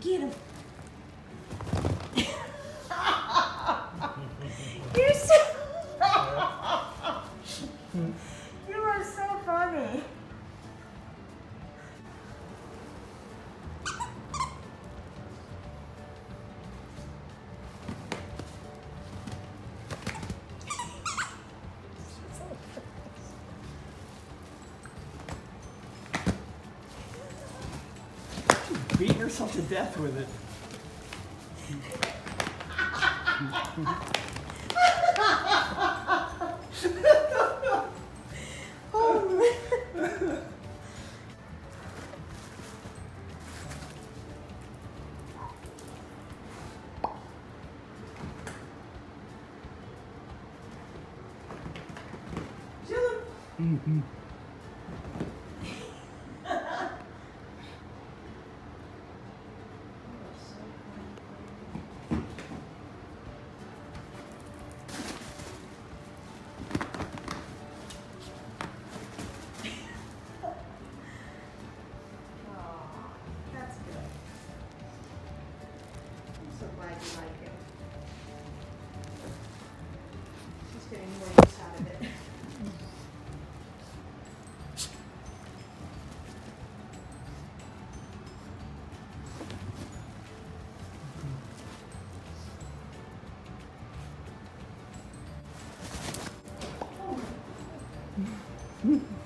Get him. You're so. You are so funny. Beating herself to death with it. Mm-hmm. That's good. I'm so glad you like it. She's getting more use out of it. Oh.